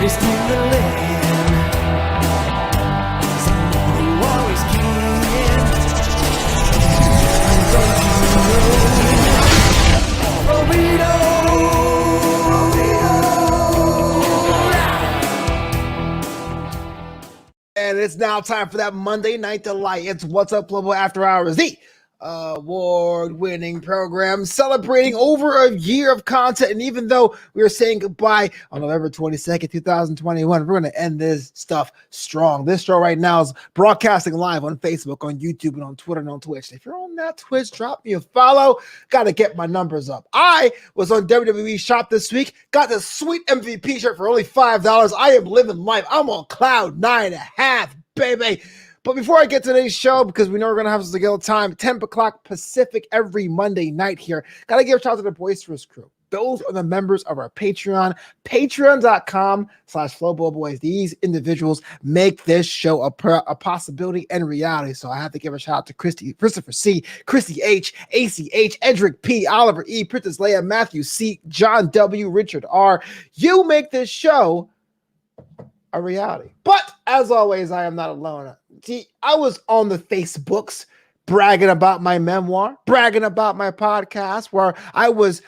greatest in the land. Someone who always can. And it's now time for that Monday Night Delight. It's What's Up, Flobo After Hours, the award-winning program celebrating over a year of content. And even though we are saying goodbye on November 22nd, 2021, we're going to end this stuff strong. This show right now is broadcasting live on Facebook, on YouTube, and on Twitter and on Twitch. If you're on that Twitch, drop me a follow. Got to get my numbers up. I was on WWE Shop this week. Got the sweet MVP shirt for only $5. I am living life. I'm on cloud 9.5, baby. But before I get to today's show, because we know we're going to have some good time, 10 o'clock Pacific every Monday night here, got to give a shout out to the Boisterous crew. Those are the members of our Patreon, patreon.com/FloboBoys. These individuals make this show a possibility and reality. So I have to give a shout out to Christopher C, Christy H, ACH, Edric P, Oliver E, Princess Leia, Matthew C, John W, Richard R. You make this show a reality. But as always, I am not alone. See, I was on the Facebooks bragging about my memoir, bragging about my podcast, where I was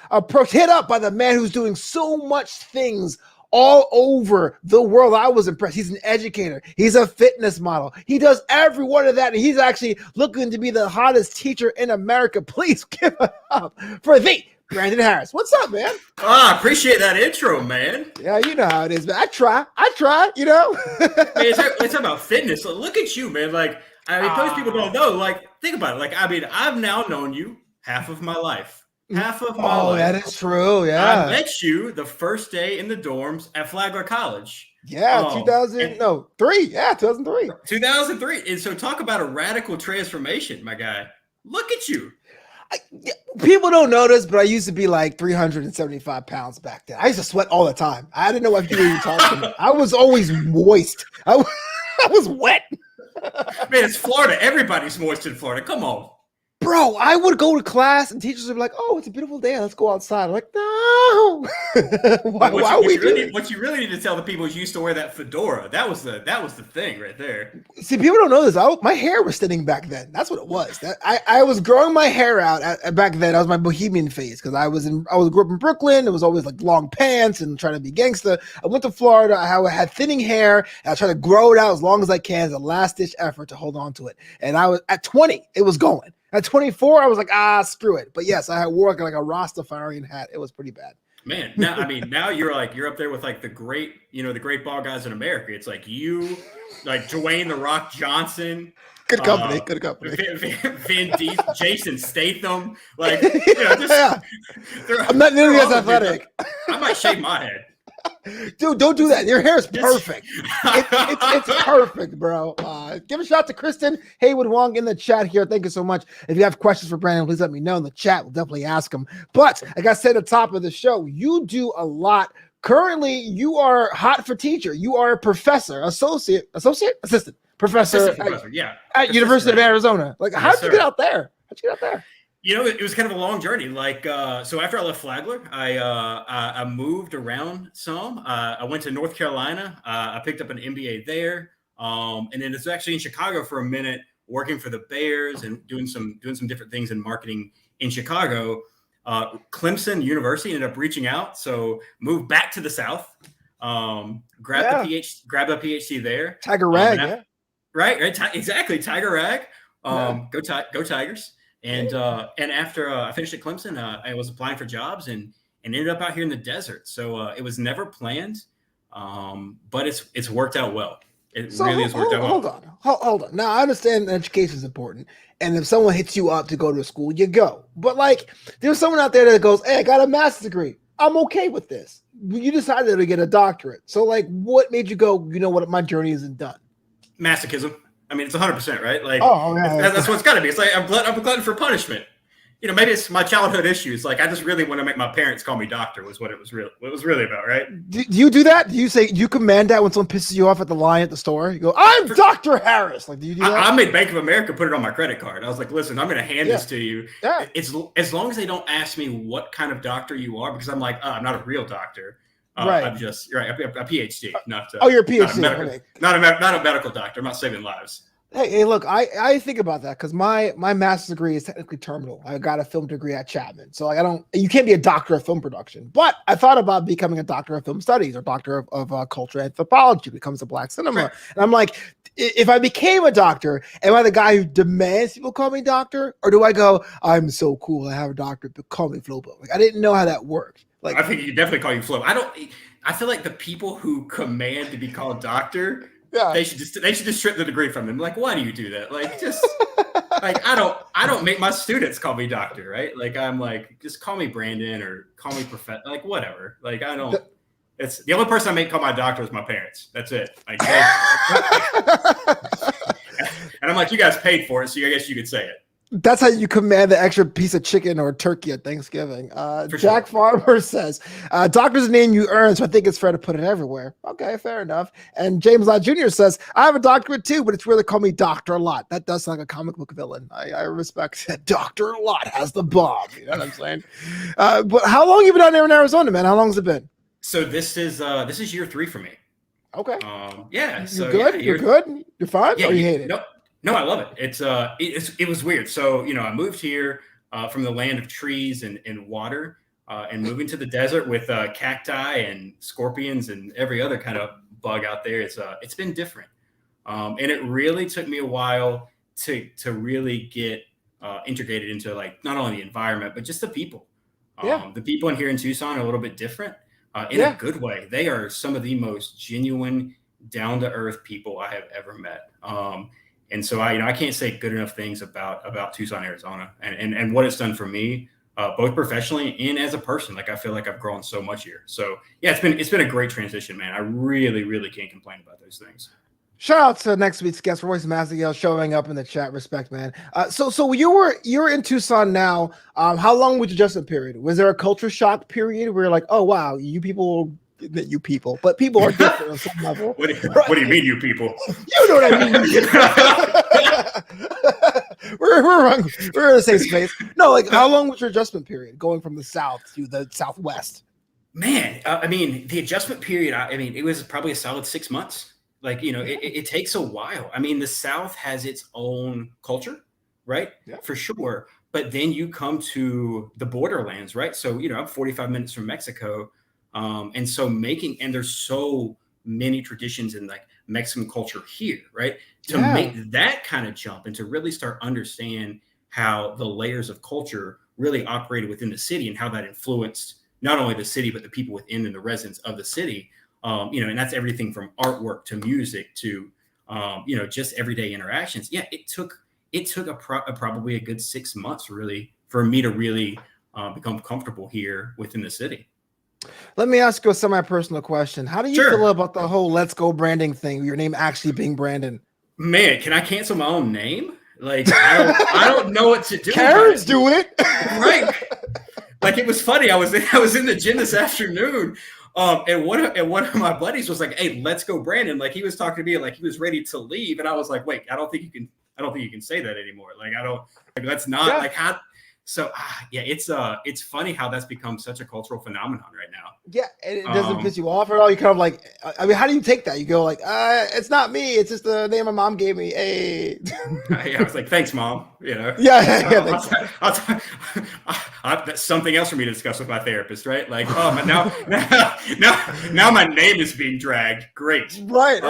hit up by the man who's doing so much things all over the world. I was impressed. He's an educator. He's a fitness model. He does every one of that. And he's actually looking to be the hottest teacher in America. Please give it up for the Brandon Harris. What's up, man? Appreciate that intro, man. Yeah, you know how it is, man. I try, you know. Man, it's about fitness. Look at you, man. Like, I mean, most people don't know. Like, think about it. Like, I mean, I've now known you half of my life. Half of my life. Oh, that is true, yeah. I met you the first day in the dorms at Flagler College. Yeah, 2003. Yeah, 2003. 2003. And so talk about a radical transformation, my guy. Look at you. People don't know this, but I used to be like 375 pounds back then. I used to sweat all the time. I didn't know what you were talking about. I was always moist. I was wet. Man, it's Florida. Everybody's moist in Florida. Come on. Bro, I would go to class and teachers would be like, "Oh, it's a beautiful day. Let's go outside." I'm like, "No." Why what you really need to tell the people is you used to wear that fedora. That was the thing right there. See, people don't know this. My hair was thinning back then. That's what it was. I was growing my hair out back then. That was my bohemian phase because I grew up in Brooklyn. It was always like long pants and trying to be gangster. I went to Florida. I had thinning hair. And I tried to grow it out as long as I can as a last ditch effort to hold on to it. And I was at 20, it was going. At 24, I was like, screw it. But yes, I wore like a Rastafarian hat. It was pretty bad. Man, now you're up there with like the great ball guys in America. It's like you, like Dwayne "The Rock" Johnson. Good company. Vin Diesel, Jason Statham. Like, I'm not nearly as athletic. I might shave my head. Dude, don't do that. Your hair is perfect. It's perfect, bro. Give a shout out to Kristen Haywood Wong in the chat here. Thank you so much. If you have questions for Brandon, please let me know in the chat. We'll definitely ask him. But like I said at the top of the show, you do a lot. Currently, you are hot for teacher. You are a professor, assistant professor, at University of Arizona. Like, how'd you get out there? It was kind of a long journey. Like, so after I left Flagler, I moved around some. I went to North Carolina. I picked up an MBA there, and then it's actually in Chicago for a minute, working for the Bears and doing some different things in marketing in Chicago. Clemson University ended up reaching out, so moved back to the South. Grabbed a PhD there. Tiger Rag, right, exactly, Tiger Rag. Go Tigers. And after I finished at Clemson, I was applying for jobs and ended up out here in the desert. So it was never planned, but it's worked out well. Really has worked out well. Hold on. Now, I understand education is important. And if someone hits you up to go to school, you go. But like, there's someone out there that goes, "Hey, I got a master's degree. I'm okay with this." You decided to get a doctorate. So like, what made you go, you know what, my journey isn't done? Masochism. I mean, it's 100%, right? Like, yeah. That's what it's got to be. It's like I'm a glutton for punishment. Maybe it's my childhood issues. Like, I just really want to make my parents call me doctor was what it was really about, right? Do you do that? Do you say you command that when someone pisses you off at the line at the store? You go, "I'm Dr. Harris." Like, do you do that? I made Bank of America put it on my credit card. I was like, "Listen, I'm going to hand this to you. It's as long as they don't ask me what kind of doctor you are, because I'm like, I'm not a real doctor. Right. I'm just right, a PhD, not Oh, you're a not a PhD. medical, Okay. not a medical doctor. I'm not saving lives. Hey, look, I think about that because my master's degree is technically terminal. I got a film degree at Chapman, so like you can't be a doctor of film production. But I thought about becoming a doctor of film studies or doctor of culture anthropology, becomes a black cinema, Right. and I'm like, if I became a doctor, am I the guy who demands people call me doctor, or do I go, I'm so cool, I have a doctor, but call me Flobo? Like I didn't know how that worked. Like I think you definitely call you Flo. I feel like the people who command to be called doctor, yeah, they should just strip the degree from them. Like, why do you do that? Like, just like I don't make my students call me doctor, right? Like, I'm like, just call me Brandon or call me Professor, like whatever. Like, I don't. It's the only person I make call my doctor is my parents. That's it. Like, and I'm like, you guys paid for it, so I guess you could say it. That's how you command the extra piece of chicken or turkey at Thanksgiving. Jack Sure. Farmer says, doctor's name you earn, so I think it's fair to put it everywhere. Okay, fair enough. And James Lott Jr. says, I have a doctorate too, but it's really call me Dr. a lot. That does sound like a comic book villain. I respect that. Dr. Lot has the bomb. You know what I'm saying? But how long have you been down there in Arizona, man? How long has it been? So this is year 3 for me. Okay. Yeah. You're So good? yeah, You're good? You're fine? Yeah, Or you hate it? No, I love it. It was weird. So, I moved here from the land of trees and water and moving to the desert with cacti and scorpions and every other kind of bug out there. It's been different. And it really took me a while to really get integrated into like not only the environment, but just the people. Yeah. The people in here in Tucson are a little bit different in a good way. They are some of the most genuine, down to earth people I have ever met. And so I can't say good enough things about Tucson, Arizona, and what it's done for me, both professionally and as a person. Like I feel like I've grown so much here. So yeah, it's been a great transition, man. I really, really can't complain about those things. Shout out to next week's guest, Royce Massiel, showing up in the chat. Respect, man. So you're in Tucson now. How long was your adjustment period? Was there a culture shock period where you're like, oh wow, but people are different on some level. What do you mean, you people? You know what I mean. we're in the same space. No, like how long was your adjustment period going from the south to the southwest? Man, I mean, the adjustment period, it was probably a solid 6 months. Like, it takes a while. I mean, the South has its own culture, right? Yeah. For sure. But then you come to the borderlands, right? So, I'm 45 minutes from Mexico. And so there's so many traditions in like Mexican culture here, right? To make that kind of jump and to really start understand how the layers of culture really operated within the city and how that influenced not only the city, but the people within and the residents of the city. And that's everything from artwork to music to, just everyday interactions. Yeah, it took probably a good 6 months really for me to really become comfortable here within the city. Let me ask you a semi-personal question. How do you feel about the whole "Let's Go" branding thing? Your name actually being Brandon. Man, can I cancel my own name? Like I don't know what to do. Karens do it, right? Like it was funny. I was in the gym this afternoon. And one of my buddies was like, "Hey, let's go, Brandon." Like he was talking to me, like he was ready to leave, and I was like, "Wait, I don't think you can say that anymore. Like that's not like how." So it's funny how that's become such a cultural phenomenon right now. Yeah, and it doesn't piss you off at all. You kind of like, I mean, how do you take that? You go like, it's not me. It's just the name my mom gave me. Hey. I was like, thanks, mom. Yeah. That's something else for me to discuss with my therapist, right? Like, oh, now my name is being dragged. Great. Right.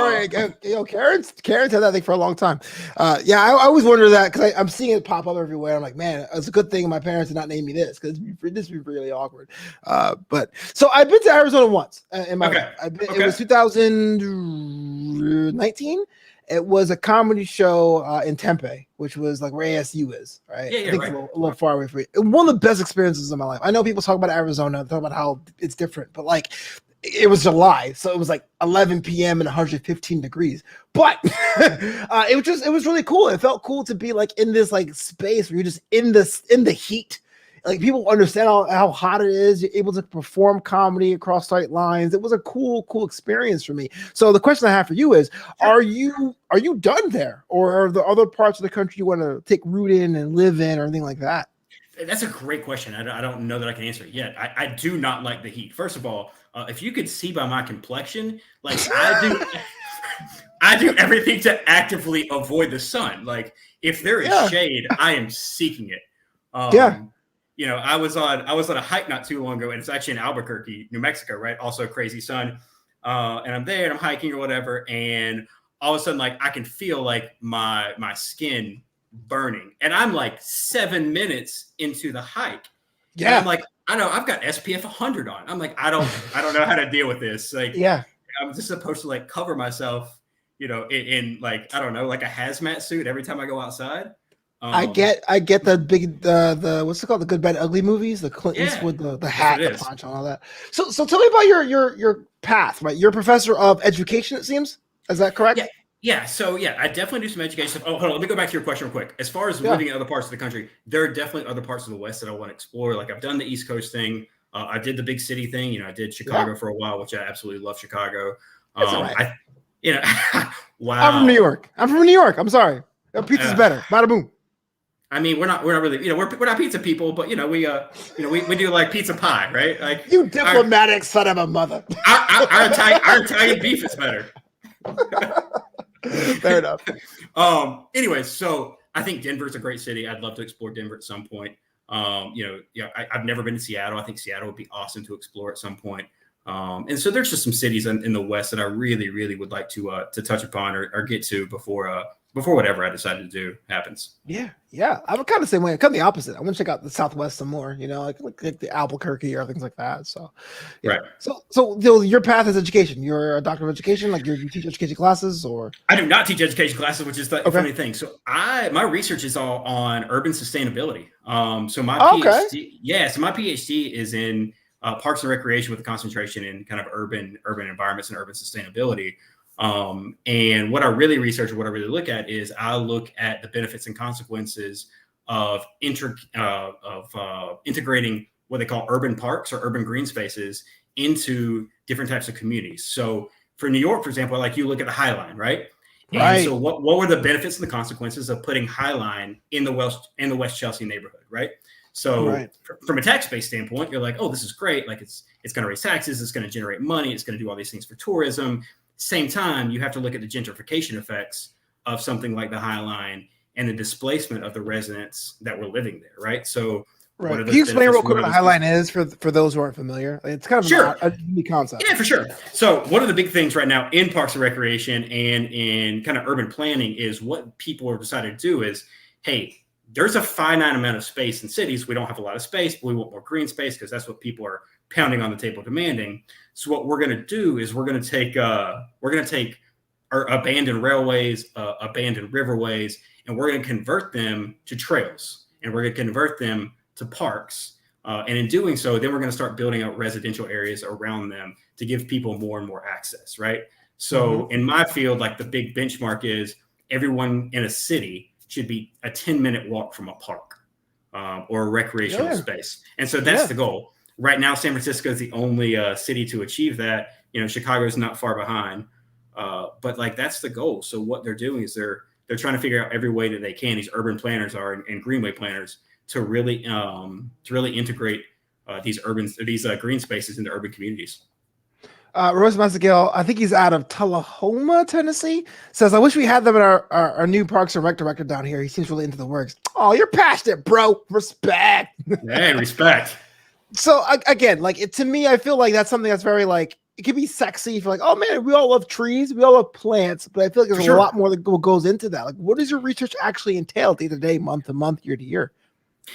Karen's had that thing for a long time. I always wonder that because I'm seeing it pop up everywhere. I'm like, man, it's a good thing my parents did not name me this because this would be really awkward. But so I've been to Arizona once in my life. It was 2019. It was a comedy show in Tempe, which was like where ASU is, right? Yeah, I think it's a little far away from you. One of the best experiences of my life. I know people talk about Arizona, talk about how it's different, but like it was July, so it was like 11 p.m. and 115 degrees. But it was really cool. It felt cool to be like in this like space where you're just in the heat. Like people understand how hot it is. You're able to perform comedy across sight lines. It was a cool experience for me. So the question I have for you is, are you done there, or are there other parts of the country you want to take root in and live in, or anything like that? That's a great question. I don't know that I can answer it yet. I do not like the heat. First of all, if you could see by my complexion, like I do, I do everything to actively avoid the sun. Like if there is Yeah. shade, I am seeking it. Yeah. You know, I was on a hike not too long ago, and it's actually in Albuquerque, New Mexico, right? Also crazy sun. And I'm there and I'm hiking or whatever, and all of a sudden, like I can feel like my skin burning, and I'm like 7 minutes into the hike, and I'm Yeah. like, I know I've got SPF 100 on. I'm like, I don't know how to deal with this. Like, Yeah. I'm just supposed to like cover myself, you know, in like I don't know, like a hazmat suit every time I go outside. I get the big the what's it called, the Good Bad Ugly movies, the Clint Yeah, Eastwood, the that's hat, what it the is. poncho, and all that. So tell me about your path, right? You're a professor of education, it seems. Is that correct? Yeah. Yeah. So yeah, I definitely do some education stuff. Oh, hold on. Let me go back to your question real quick. As far as Yeah. living in other parts of the country, there are definitely other parts of the West that I want to explore. Like I've done the East Coast thing. I did the big city thing. You know, I did Chicago for a while, which I absolutely love Chicago. That's all right. You know, wow. I'm from New York. I'm sorry. Pizza's better. Bada boom. I mean, we're not really, you know, we're not pizza people, but you know, we do like pizza pie, right? Like You diplomatic son of a mother. our Italian beef is better. Fair enough. Anyways, so I think Denver's a great city. I'd love to explore Denver at some point. I've never been to Seattle. I think Seattle would be awesome to explore at some point. And so there's just some cities in the West that I really, really would like to touch upon or get to before whatever I decide to do happens. Yeah. I'm kind of the same way. I'm kind of the opposite. I want to check out the Southwest some more, you know, like the Albuquerque or things like that. So, yeah. Right. So your path is education. You're a doctor of education, like you teach education classes, or? I do not teach education classes, which is the funny thing. So my research is all on urban sustainability. So my PhD, so my PhD is in parks and recreation with a concentration in kind of urban environments and urban sustainabilty. And what I really research, what I really look at is I look at the benefits and consequences of integrating what they call urban parks or urban green spaces into different types of communities. So for New York, for example, like you look at the High Line, right? And so what were the benefits and the consequences of putting High Line in the West Chelsea neighborhood, right? So from a tax-based standpoint, you're like, oh, this is great. Like it's going to raise taxes. It's going to generate money. It's going to do all these things for tourism. Same time, you have to look at the gentrification effects of something like the High Line and the displacement of the residents that were living there, right? So can you explain real quick what the High Line is for those who aren't familiar? It's kind of a unique concept. Yeah, for sure. So one of the big things right now in parks and recreation and in kind of urban planning is what people have decided to do is, hey, there's a finite amount of space in cities. We don't have a lot of space, but we want more green space because that's what people are pounding on the table demanding. So what we're going to do is we're going to take our abandoned railways, abandoned riverways, and we're going to convert them to trails, and we're going to convert them to parks. And in doing so, then we're going to start building out residential areas around them to give people more and more access, right? So in my field, like the big benchmark is everyone in a city should be a 10-minute walk from a park or a recreational space. And so that's the goal. Right now, San Francisco is the only city to achieve that. You know, Chicago is not far behind, but like that's the goal. So what they're doing is they're trying to figure out every way that they can. These urban planners and greenway planners to really integrate these green spaces into urban communities. Royce Massaguel, I think he's out of Tullahoma, Tennessee, says, I wish we had them in our new Parks and Rec director down here. He seems really into the works. Oh, you're passionate, bro. Respect. Hey, respect. So again, like to me, I feel like that's something that's very like, it can be sexy if you're like, oh man, we all love trees, we all love plants, but I feel like there's a lot more that goes into that. Like, what does your research actually entail day to day, month to month, year to year?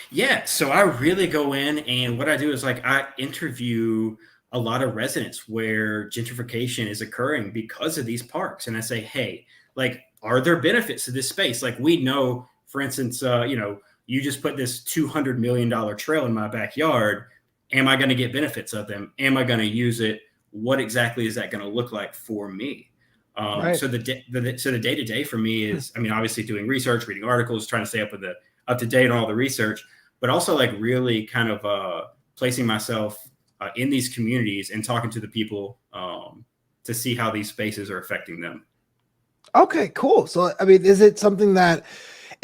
Yeah, so I really go in, and what I do is like I interview a lot of residents where gentrification is occurring because of these parks, and I say, hey, like, are there benefits to this space? Like, we know, for instance, you just put this $200 million trail in my backyard. Am I going to get benefits of them? Am I going to use it? What exactly is that going to look like for me? So the day to day for me is, I mean, obviously doing research, reading articles, trying to stay up to date on all the research, but also like really kind of placing myself in these communities and talking to the people to see how these spaces are affecting them. Okay, cool. So, I mean, is it something that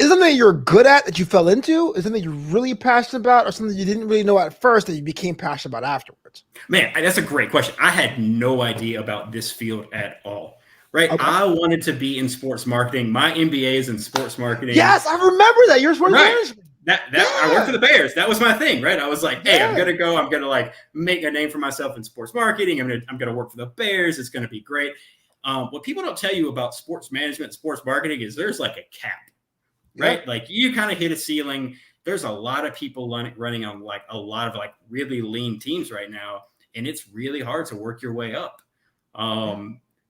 Is something that you're good at that you fell into? Is something you're really passionate about, or something you didn't really know at first that you became passionate about afterwards? Man, that's a great question. I had no idea about this field at all. Right. Okay. I wanted to be in sports marketing. My MBA is in sports marketing. Yes, I remember that. You're sports management. I worked for the Bears. That was my thing, right? I was like, hey, I'm gonna go. I'm gonna like make a name for myself in sports marketing. I'm gonna work for the Bears. It's gonna be great. What people don't tell you about sports management, sports marketing is there's like a cap, right? Like you kind of hit a ceiling. There's a lot of people running on like a lot of like really lean teams right now, and it's really hard to work your way up.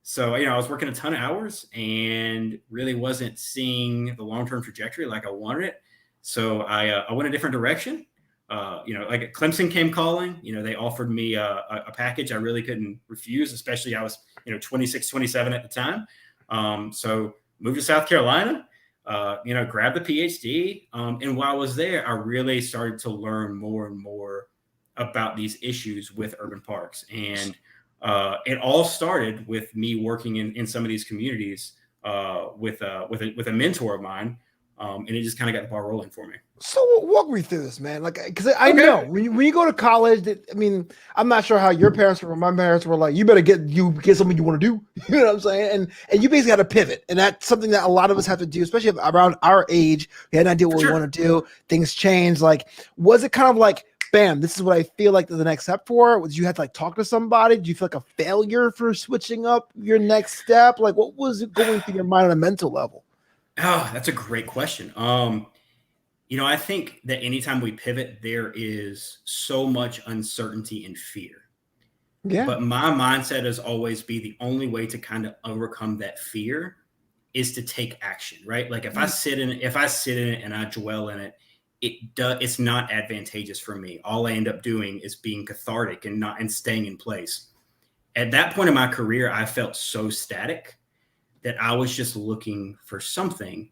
So, I was working a ton of hours and really wasn't seeing the long-term trajectory like I wanted it. So I went a different direction. Like Clemson came calling, they offered me a package I really couldn't refuse, especially I was, 26, 27 at the time. So moved to South Carolina, grabbed the PhD. And while I was there, I really started to learn more and more about these issues with urban parks. And it all started with me working in some of these communities with a mentor of mine, and it just kind of got the ball rolling for me. So walk me through this, man. Like, because I know when you go to college, I'm not sure how your parents were. My parents were like, you better get something you want to do. You know what I'm saying? And you basically had to pivot, and that's something that a lot of us have to do, especially around our age. We had an idea what we want to do. Things change. Like, was it kind of like, bam, this is what I feel like the next step for? Did you have to like talk to somebody? Did you feel like a failure for switching up your next step? Like, what was it going through your mind on a mental level? Oh, that's a great question. I think that anytime we pivot, there is so much uncertainty and fear. Yeah. But my mindset has always be the only way to kind of overcome that fear is to take action, right? Like if I sit in it and I dwell in it, it's not advantageous for me. All I end up doing is being cathartic and staying in place. At that point in my career, I felt so static that I was just looking for something,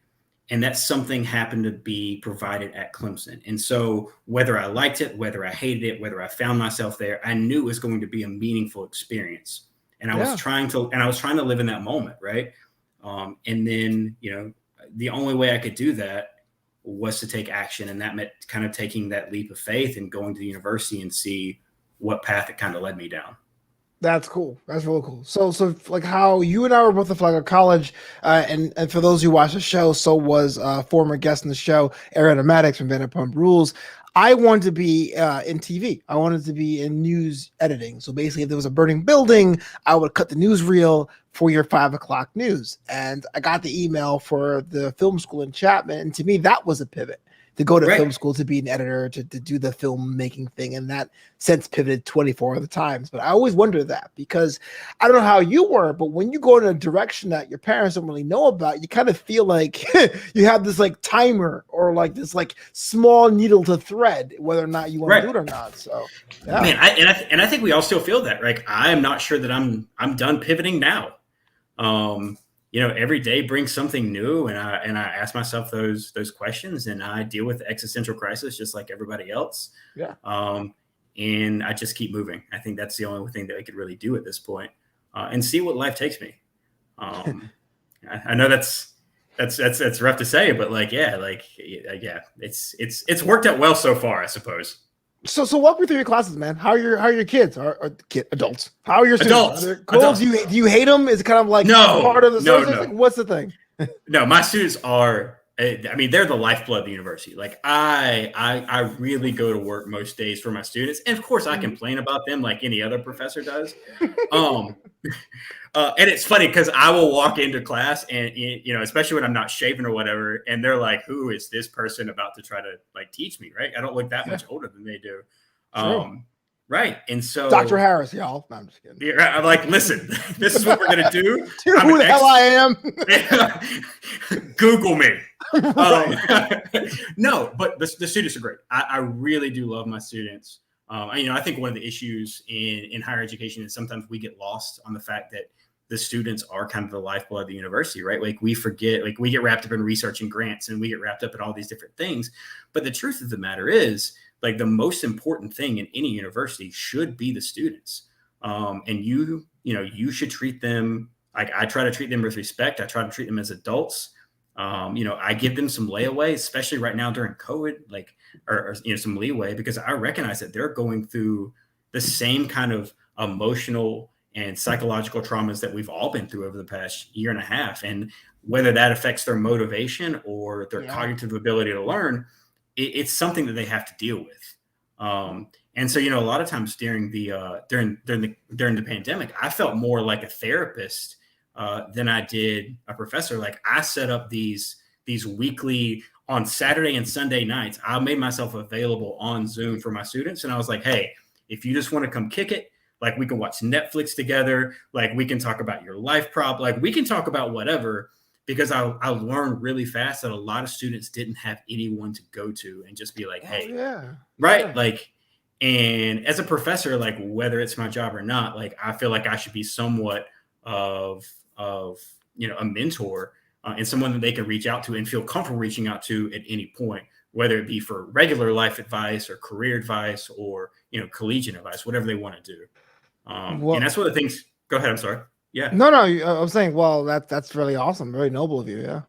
and that something happened to be provided at Clemson. And so whether I liked it, whether I hated it, whether I found myself there, I knew it was going to be a meaningful experience. And I was trying to live in that moment. Right. And then, the only way I could do that was to take action. And that meant kind of taking that leap of faith and going to the university and see what path it kind of led me down. That's cool. That's really cool. So like how you and I were both at Flagler College, and for those who watch the show, so was former guest in the show, Aaron Maddox from Vanderpump Rules. I wanted to be in TV. I wanted to be in news editing. So basically, if there was a burning building, I would cut the newsreel for your 5 o'clock news. And I got the email for the film school in Chapman. And to me, that was a pivot. To go to film school, to be an editor, to do the filmmaking thing. And that sense pivoted 24 other times. But I always wonder that, because I don't know how you were, but when you go in a direction that your parents don't really know about, you kind of feel like you have this like timer or like this like small needle to thread, whether or not you want to do it or not. So, yeah. Man, I think we all still feel that. Like, I am not sure that I'm done pivoting now. Every day brings something new, and I ask myself those questions, and I deal with the existential crisis just like everybody else. Yeah. And I just keep moving. I think that's the only thing that I could really do at this point, and see what life takes me. I know that's rough to say, but it's worked out well so far, I suppose. So walk me through your classes, man. How are your kids? Are adults? How are your students? Adults? Cool? Do you hate them? Is it kind of like part of the service? No. Like, what's the thing? No, my students are. They're the lifeblood of the university. Like I really go to work most days for my students, and of course I complain about them like any other professor does. And it's funny because I will walk into class and, especially when I'm not shaving or whatever, and they're like, who is this person about to try to like teach me? Right. I don't look that much older than they do. Right. And so Dr. Harris, y'all. No, I'm just kidding. Yeah, I'm like, listen, this is what we're going to do. Who the hell I am? Google me. No, but the students are great. I really do love my students. I think one of the issues in higher education is sometimes we get lost on the fact that the students are kind of the lifeblood of the university, right? Like we forget, like we get wrapped up in research and grants, and we get wrapped up in all these different things. But the truth of the matter is, like, the most important thing in any university should be the students. And you should treat them like I try to treat them with respect. I try to treat them as adults. I give them some layaway, especially right now during COVID, like, or some leeway, because I recognize that they're going through the same kind of emotional and psychological traumas that we've all been through over the past year and a half. And whether that affects their motivation or their cognitive ability to learn, it's something that they have to deal with. And so, a lot of times during the pandemic, I felt more like a therapist than I did a professor. Like, I set up these weekly, on Saturday and Sunday nights, I made myself available on Zoom for my students. And I was like, hey, if you just want to come kick it, like, we can watch Netflix together. Like, we can talk about your life problem. Like, we can talk about whatever, because I learned really fast that a lot of students didn't have anyone to go to and just be like, hey, right. Yeah. Like, and as a professor, like, whether it's my job or not, like, I feel like I should be somewhat of a mentor and someone that they can reach out to and feel comfortable reaching out to at any point, whether it be for regular life advice or career advice or, collegiate advice, whatever they want to do. And that's one of the things. Go ahead. I'm sorry. Yeah. No, I'm saying, well, that's really awesome. Very noble of you. Yeah.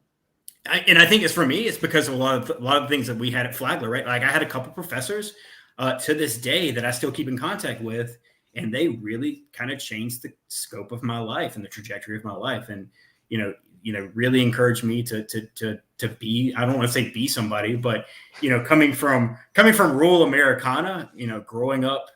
I think it's, for me, it's because of a lot of things that we had at Flagler, right? Like, I had a couple professors to this day that I still keep in contact with, and they really kind of changed the scope of my life and the trajectory of my life. And, really encouraged me to be, I don't want to say be somebody, but, coming from rural Americana, growing up,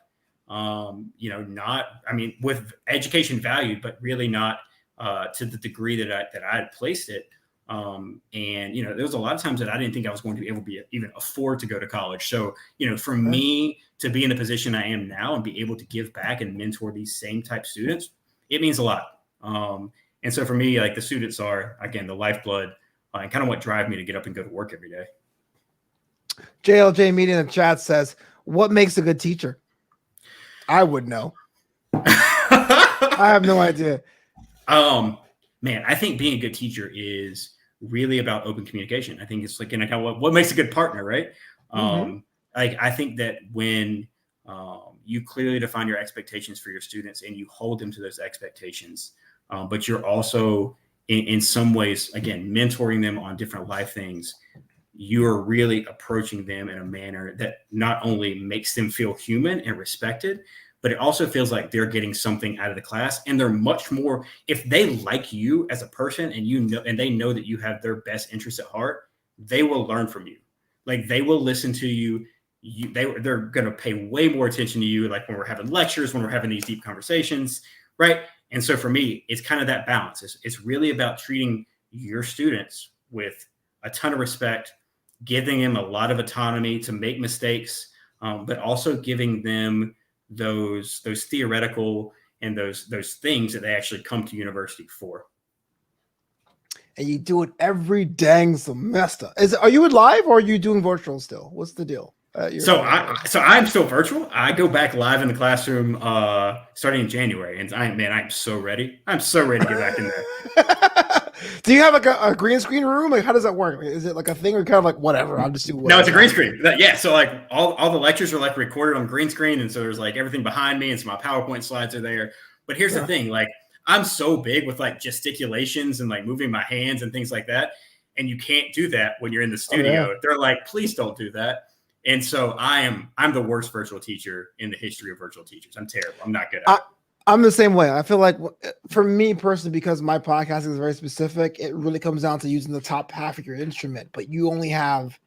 with education valued, but really not to the degree that I had placed it. And, there was a lot of times that I didn't think I was going to be able to even afford to go to college. So, for me to be in the position I am now and be able to give back and mentor these same type students, it means a lot. And so for me, like, the students are, again, the lifeblood and kind of what drive me to get up and go to work every day. JLJ Media in the chat says, what makes a good teacher? I would know. I have no idea. Man, I think being a good teacher is really about open communication. I think it's like, what makes a good partner, right? Like, I think that when you clearly define your expectations for your students and you hold them to those expectations, but you're also in some ways, again, mentoring them on different life things, you're really approaching them in a manner that not only makes them feel human and respected, but it also feels like they're getting something out of the class. And they're much more, if they like you as a person and they know that you have their best interests at heart, they will learn from you. Like, they will listen to you. They're going to pay way more attention to you. Like, when we're having lectures, when we're having these deep conversations, right? And so for me, it's kind of that balance. It's really about treating your students with a ton of respect, giving them a lot of autonomy to make mistakes, but also giving them those theoretical and those things that they actually come to university for. And you do it every dang semester. Are you live or are you doing virtual still? What's the deal? So I'm still virtual. I go back live in the classroom starting in January, and I'm so ready. I'm so ready to get back in there. Do you have like a green screen room? Like, how does that work? Is it like a thing or kind of like whatever? I'm just doing whatever. No, it's a green screen. Yeah. So like all the lectures are like recorded on green screen, and so there's like everything behind me, and so my PowerPoint slides are there. But here's the thing: like, I'm so big with like gesticulations and like moving my hands and things like that, and you can't do that when you're in the studio. Oh, yeah. They're like, please don't do that. And so I'm the worst virtual teacher in the history of virtual teachers. I'm terrible. I'm not good at it. I'm the same way. I feel like for me personally, because my podcasting is very specific, it really comes down to using the top half of your instrument, but you only have,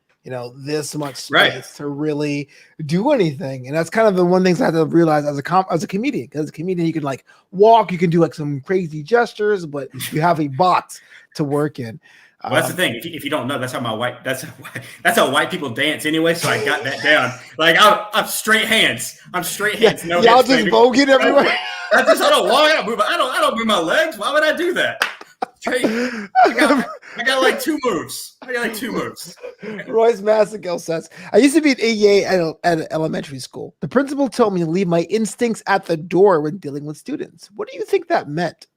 this much space to really do anything. And that's kind of the one thing I have to realize as a comedian, because as a comedian, you can like walk, you can do like some crazy gestures, but you have a box to work in. Well, that's the thing. If you don't know, that's how white people dance anyway. So I got that down. Like, I'm straight hands. I'm straight hands. No, y'all just voguing everywhere. I don't move my legs. Why would I do that? I got like two moves. Royce Massigill says, I used to be an AEA at elementary school. The principal told me to leave my instincts at the door when dealing with students. What do you think that meant?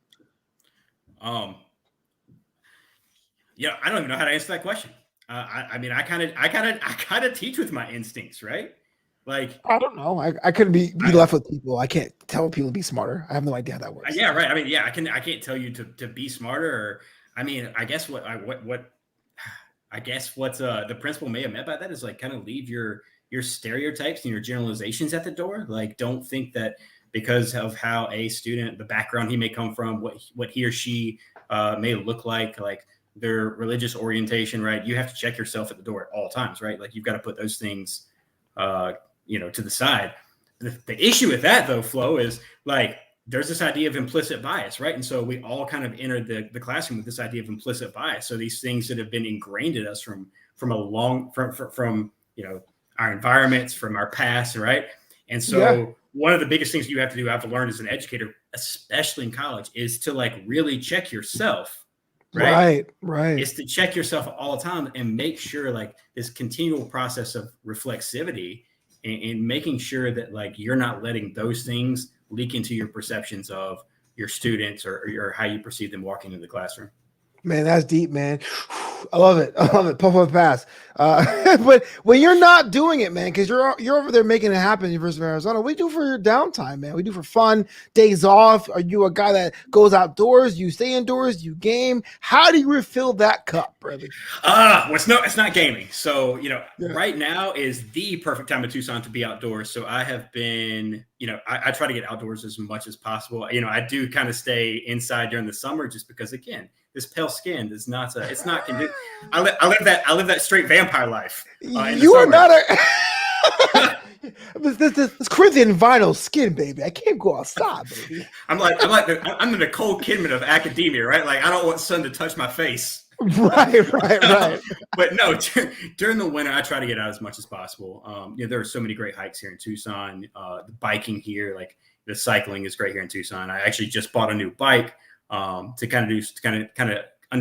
Yeah, I don't even know how to answer that question. I kind of teach with my instincts, right? Like, I don't know. I couldn't be left with people. I can't tell people to be smarter. I have no idea how that works. Yeah, right. I can't tell you to be smarter. Or, I guess what I guess what the principal may have meant by that is like kind of leave your stereotypes and your generalizations at the door. Like, don't think that because of how a student, the background he may come from, what he or she may look like their religious orientation, right? You have to check yourself at the door at all times, right? Like, you've got to put those things, to the side. The issue with that, though, Flo, is like there's this idea of implicit bias, right? And so we all kind of entered the classroom with this idea of implicit bias. So these things that have been ingrained in us from our environments, from our past, right? And so one of the biggest things you have to learn as an educator, especially in college, is to like really check yourself, right? Right. Is to check yourself all the time and make sure like this continual process of reflexivity and making sure that like you're not letting those things leak into your perceptions of your students or how you perceive them walking into the classroom. Man, that's deep, man. I love it. Puff pass. But when you're not doing it, man, because you're over there making it happen in University of Arizona, what do you do for your downtime, man? We do for fun, days off. Are you a guy that goes outdoors? You stay indoors? You game? How do you refill that cup, brother? It's not gaming. So, right now is the perfect time in Tucson to be outdoors. So I have been, I try to get outdoors as much as possible. I do kind of stay inside during the summer just because, again, this pale skin is not it's not conducive. I live that straight vampire life. You are not this Corinthian vinyl skin, baby. I can't go outside, baby. I'm the Nicole Kidman of academia, right? Like, I don't want sun to touch my face. Right. But no, during the winter, I try to get out as much as possible. There are so many great hikes here in Tucson. The biking here, like the cycling is great here in Tucson. I actually just bought a new bike to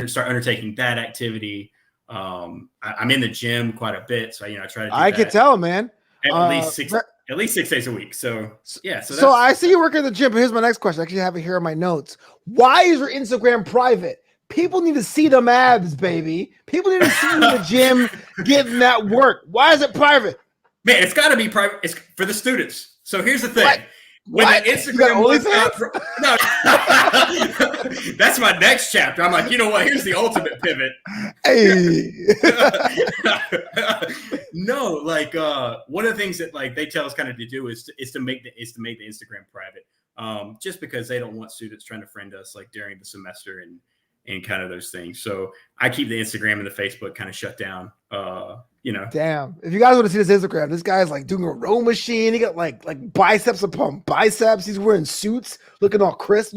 start undertaking that activity. I'm in the gym quite a bit, so I try to. I can tell, man. At least 6 days a week. So yeah. So I see you work at the gym. But here's my next question. I actually have it here in my notes. Why is your Instagram private? People need to see them abs, baby. People need to see you in the gym getting that work. Why is it private? Man, it's got to be private. It's for the students. So here's the thing. What? When the Instagram was no, that's my next chapter. I'm like, you know what? Here's the ultimate pivot. Hey. No, like one of the things that like they tell us kind of to do is to make the Instagram private. Just because they don't want students trying to friend us like during the semester and kind of those things. So I keep the Instagram and the Facebook kind of shut down. Damn. If you guys want to see this Instagram, this guy's like doing a row machine. He got like biceps upon biceps. He's wearing suits, looking all crisp.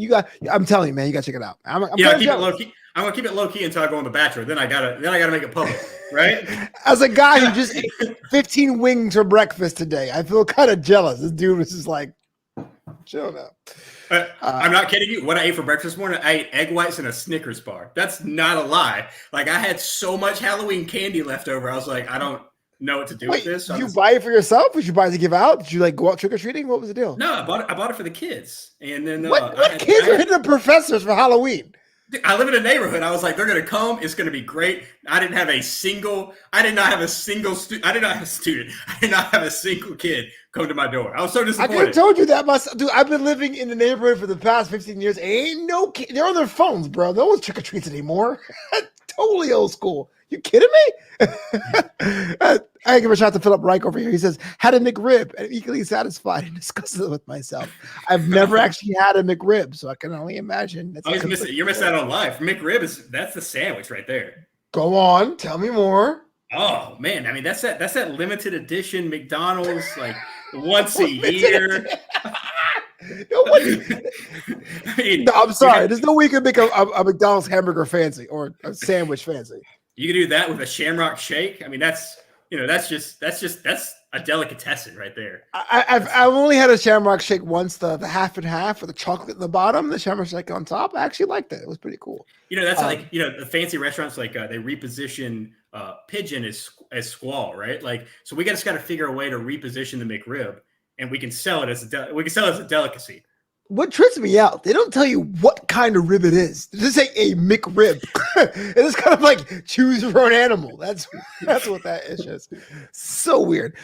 I'm telling you, man, you gotta check it out. I'm gonna keep it low key. I'm gonna keep it low key until I go on The Bachelor. Then I gotta make it public, right? As a guy who just ate 15 wings for breakfast today, I feel kind of jealous. This dude was just like, chill now. I'm not kidding you. What I ate for breakfast this morning, I ate egg whites and a Snickers bar. That's not a lie. Like, I had so much Halloween candy left over. I was like, I don't know what to do with this. Did you buy it for yourself? Did you buy it to give out? Did you like go out trick or treating? What was the deal? No, I bought it for the kids. And then what kids are hitting the professors for Halloween? I live in a neighborhood. I was like, they're gonna come. It's gonna be great. I did not have a single kid come to my door. I was so disappointed. I could have told you that, dude. I've been living in the neighborhood for the past 15 years. Ain't no kid. They're on their phones, bro. No one's trick or treats anymore. Totally old school. You kidding me? I give a shout to Philip Reich over here. He says, had a McRib and equally satisfied and disgusted with myself. I've never actually had a McRib, so I can only imagine. You're missing out on life. McRib that's the sandwich right there. Go on, tell me more. Oh man, I mean that's that limited edition McDonald's like once a year. I'm sorry. There's no way you can make a McDonald's hamburger fancy or a sandwich fancy. You can do that with a Shamrock Shake. I mean, that's a delicatessen right there. I've only had a Shamrock Shake once, the half and half with the chocolate in the bottom, the Shamrock Shake on top. I actually liked it. It was pretty cool. That's the fancy restaurants like they reposition pigeon as squall, right? Like, so we just got to figure a way to reposition the McRib, and we can sell it as a delicacy. What trips me out, they don't tell you what kind of rib it is. They just say a McRib. It's kind of like choose your own animal. That's what that is. Just so weird.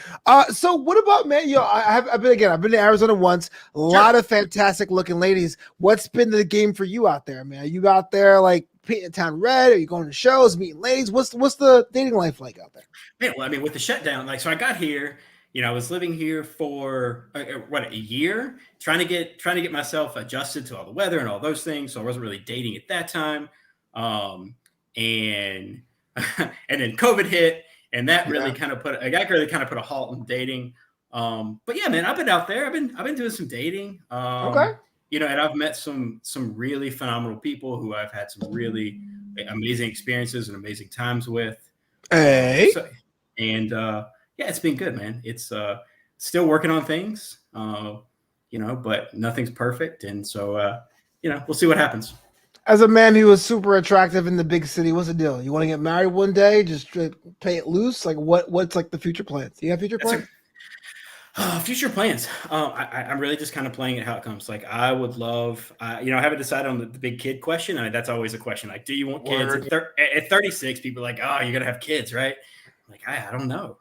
So what about, man? I've been to Arizona once. A lot of fantastic looking ladies. What's been the game for you out there, man? Are you out there like painting the town red? Are you going to shows, meeting ladies? What's the dating life like out there? Man, well, I mean, with the shutdown, like, so I got here. I was living here for a year, trying to get myself adjusted to all the weather and all those things. So I wasn't really dating at that time, and and then COVID hit, and that really kind of put a halt in dating. But yeah, man, I've been out there. I've been doing some dating. Okay. And I've met some really phenomenal people who I've had some really amazing experiences and amazing times with. Hey. Yeah, it's been good, man. It's still working on things, but nothing's perfect. And so, we'll see what happens. As a man who was super attractive in the big city, what's the deal? You want to get married one day? Just play it loose? Like what's like the future plans? Do you have future plans? Future plans. I'm really just kind of playing it how it comes. Like I would love, I haven't decided on the big kid question. I mean, that's always a question. Like, do you want kids? At 36, people are like, oh, you're going to have kids, right? I'm like, I don't know.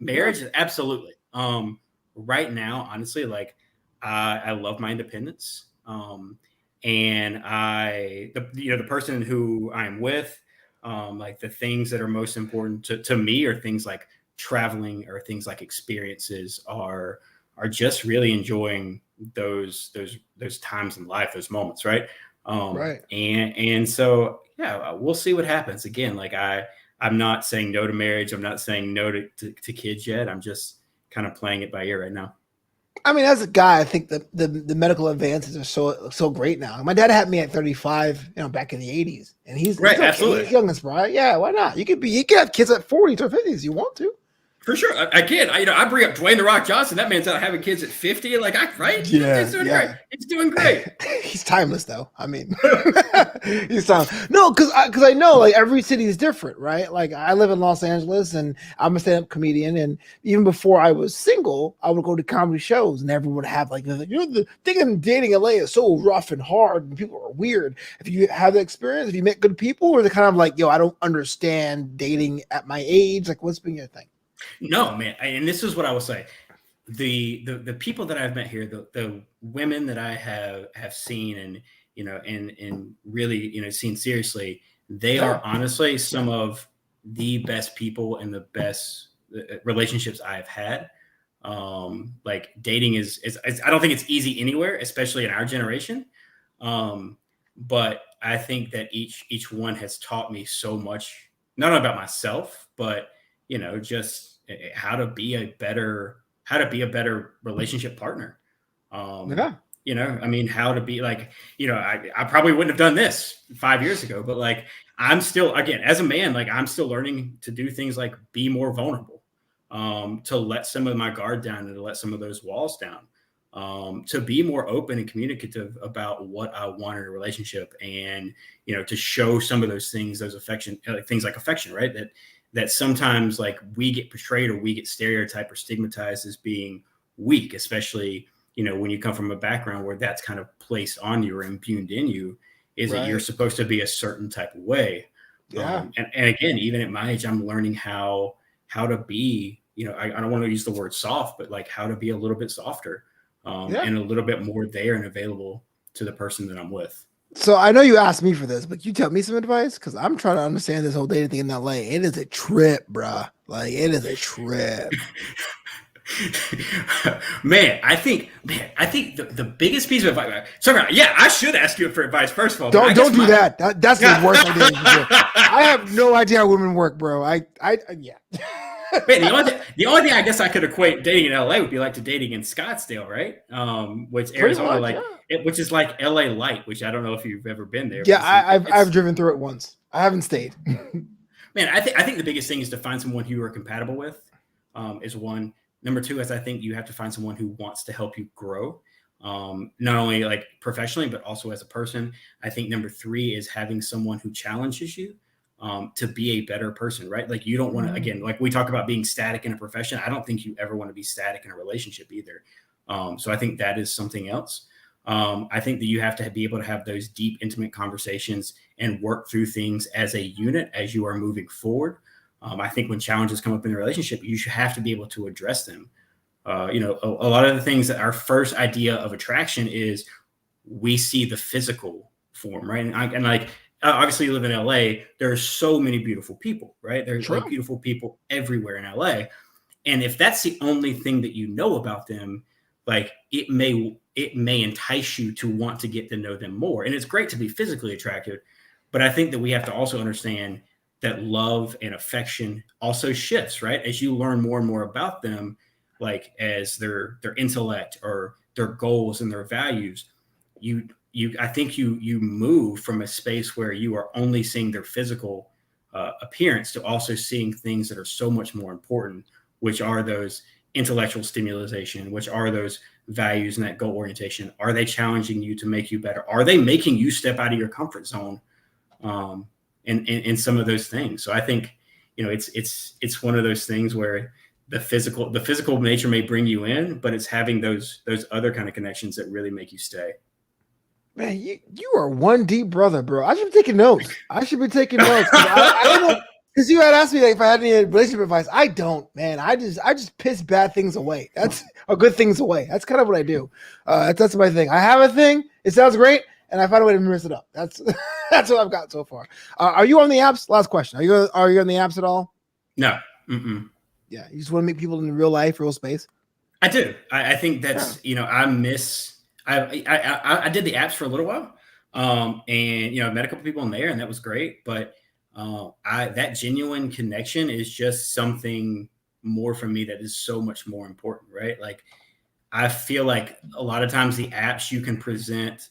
Marriage, absolutely. Right now, honestly, like I love my independence. And the person who I'm with, like the things that are most important to me are things like traveling or things like experiences are just really enjoying those times in life, those moments. Right. Right. And so, yeah, we'll see what happens. Again, like I'm not saying no to marriage. I'm not saying no to kids yet. I'm just kind of playing it by ear right now. I mean, as a guy, I think the medical advances are so great now. My dad had me at 35, back in the 80s, and he's right, okay. Absolutely, he's young as right. Yeah, why not? You could have kids at 40s or 50s. You want to? For sure. Again, I bring up Dwayne "The Rock" Johnson. That man's out having kids at 50. Like, right? Yeah, he's doing great. He's doing great. He's timeless, though. I mean, he's timeless. No, because I know like every city is different, right? Like I live in Los Angeles, and I'm a stand-up comedian, and even before I was single, I would go to comedy shows, and everyone would have like, the thing in dating LA is so rough and hard, and people are weird. If you have the experience, if you met good people, or they're kind of like, yo, I don't understand dating at my age. Like, what's been your thing? No, man. And this is what I will say. The people that I've met here, the women that I have seen and really, seen seriously, they are honestly some of the best people and the best relationships I've had. Like dating is I don't think it's easy anywhere, especially in our generation. But I think that each one has taught me so much, not only about myself, but just how to be a better relationship partner. I mean, how to be like, I probably wouldn't have done this 5 years ago, but like, I'm still, again, as a man, like I'm still learning to do things like be more vulnerable, to let some of my guard down and to let some of those walls down, to be more open and communicative about what I want in a relationship, and, to show some of those things, those affection, things like affection, right? That sometimes like we get portrayed or we get stereotyped or stigmatized as being weak, especially, when you come from a background where that's kind of placed on you or impugned in you, is that you're supposed to be a certain type of way. Yeah. And again, even at my age, I'm learning how to be, I don't want to use the word soft, but like how to be a little bit softer, and a little bit more there and available to the person that I'm with. So I know you asked me for this, but you tell me some advice, because I'm trying to understand this whole dating thing in LA. It is a trip, bruh. Like it is a trip. Man, I think the biggest piece of advice. Sorry, yeah, I should ask you for advice first of all. Don't do that. That's the worst idea. I have no idea how women work, bro. Yeah. Man, the only thing I guess I could equate dating in LA would be like to dating in Scottsdale, right? Which Arizona, which is like LA light, which I don't know if you've ever been there. Yeah, I've driven through it once. I haven't stayed. Man, I think the biggest thing is to find someone who you are compatible with, is one. Number two is I think you have to find someone who wants to help you grow, not only like professionally, but also as a person. I think number three is having someone who challenges you, to be a better person, right? Like you don't want to, again, like we talk about being static in a profession. I don't think you ever want to be static in a relationship either. So I think that is something else. I think that you have to be able to have those deep, intimate conversations and work through things as a unit as you are moving forward. I think when challenges come up in a relationship, you should have to be able to address them. A lot of the things that our first idea of attraction is we see the physical form, right? And like obviously you live in LA. There are so many beautiful people, right? There's True. like beautiful people everywhere in LA. And if that's the only thing that you know about them, like it may entice you to want to get to know them more. And it's great to be physically attracted, but I think that we have to also understand that love and affection also shifts, right? As you learn more and more about them, like as their intellect or their goals and their values, I think you move from a space where you are only seeing their physical appearance to also seeing things that are so much more important, which are those intellectual stimulation, which are those values and that goal orientation. Are they challenging you to make you better? Are they making you step out of your comfort zone? In some of those things. So I think, it's one of those things where the physical nature may bring you in, but it's having those other kind of connections that really make you stay. Man, you are one deep brother, bro. I should be taking notes. Because I don't know. Because you had asked me if I had any relationship advice. I don't, man. I just piss bad things away. That's good things away. That's kind of what I do. That's my thing. I have a thing. It sounds great, and I find a way to mess it up. That's that's what I've got so far. Are you on the apps? Last question. Are you on the apps at all? No. Mm-mm. Yeah, you just want to meet people in real life, real space. I do. I think that's I did the apps for a little while, and I met a couple people in there, and that was great. But that genuine connection is just something more for me that is so much more important, right? Like I feel like a lot of times the apps you can present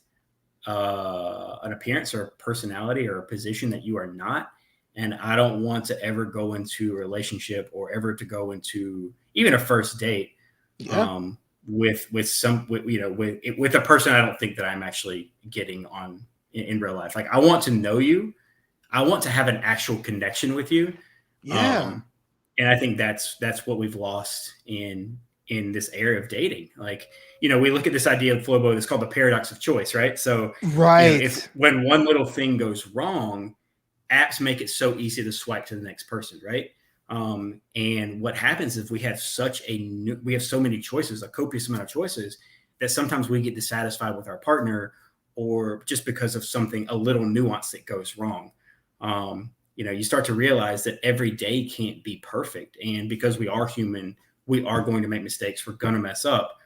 an appearance or a personality or a position that you are not. And I don't want to ever go into a relationship or ever to go into even a first date with a person I don't think that I'm actually getting on in real life. Like I want to know you. I want to have an actual connection with you. Yeah. And I think that's what we've lost in this area of dating. Like, we look at this idea of Flobo that's called the paradox of choice, right? So if when one little thing goes wrong, apps make it so easy to swipe to the next person, right? And what happens is we have so many choices, a copious amount of choices, that sometimes we get dissatisfied with our partner, or just because of something, a little nuance that goes wrong. You start to realize that every day can't be perfect. And because we are human, we are going to make mistakes. We're going to mess up.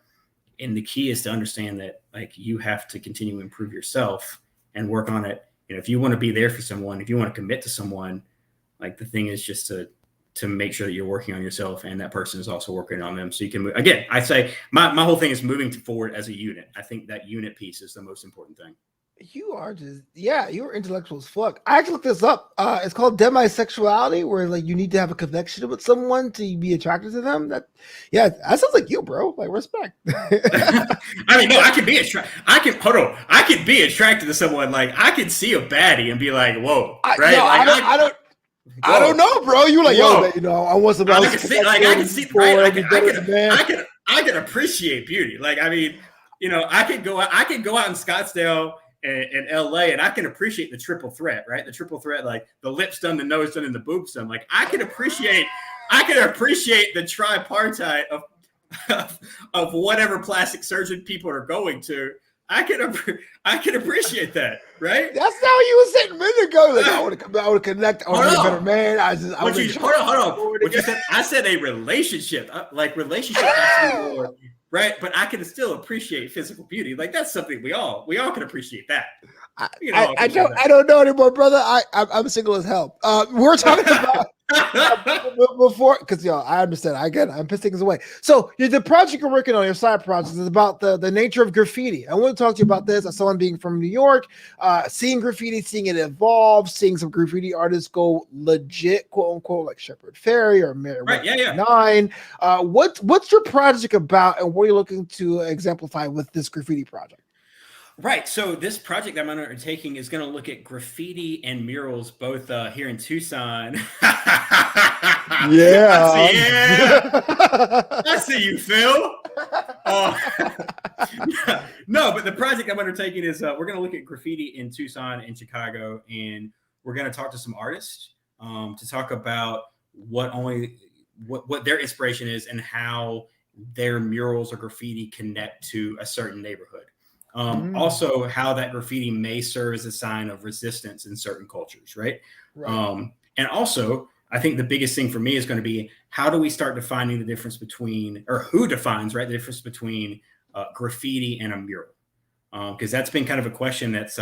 And the key is to understand that like you have to continue to improve yourself and work on it. If you want to be there for someone, if you want to commit to someone, like the thing is just to make sure that you're working on yourself and that person is also working on them. So you can move. Again, I say my whole thing is moving forward as a unit. I think that unit piece is the most important thing. You're intellectual as fuck. I actually looked this up. It's called demisexuality, where like you need to have a connection with someone to be attracted to them. That sounds like you, bro. Like respect. I mean, no, I can be attracted. I can be attracted to someone. Like I can see a baddie and be like, whoa, right? I don't know, bro. You like, yo, man, I want some. I can see, right? I can appreciate beauty. Like, I mean, I can go out in Scottsdale and LA, and I can appreciate the triple threat, right? The triple threat, like the lips done, the nose done, and the boobs done. Like I can appreciate the tripartite of whatever plastic surgeon people are going to. I can appreciate that, right? That's not what you were saying a minute ago. Like I want to come, I want to connect, I want to be a better man. Hold on. I said a relationship. Like relationship has to be more. Right, but I can still appreciate physical beauty. Like that's something we all can appreciate that. I don't know anymore, brother. I'm single as hell. We're talking about before because I understand. I'm pissing things away. So the project you're working on, your side project, is about the nature of graffiti. I want to talk to you about this as someone being from New York, seeing graffiti, seeing it evolve, seeing some graffiti artists go legit, quote unquote, like Shepard Fairey or Mary 9. What's your project about, and what are you looking to exemplify with this graffiti project? Right. So this project I'm undertaking is going to look at graffiti and murals, both here in Tucson. Yeah. I see you, Phil. No, but the project I'm undertaking is we're going to look at graffiti in Tucson and Chicago, and we're going to talk to some artists to talk about what their inspiration is and how their murals or graffiti connect to a certain neighborhood. Also how that graffiti may serve as a sign of resistance in certain cultures, right? And also, I think the biggest thing for me is going to be how do we start defining the difference between, or who defines, right, the difference between graffiti and a mural? Because that's been kind of a question that's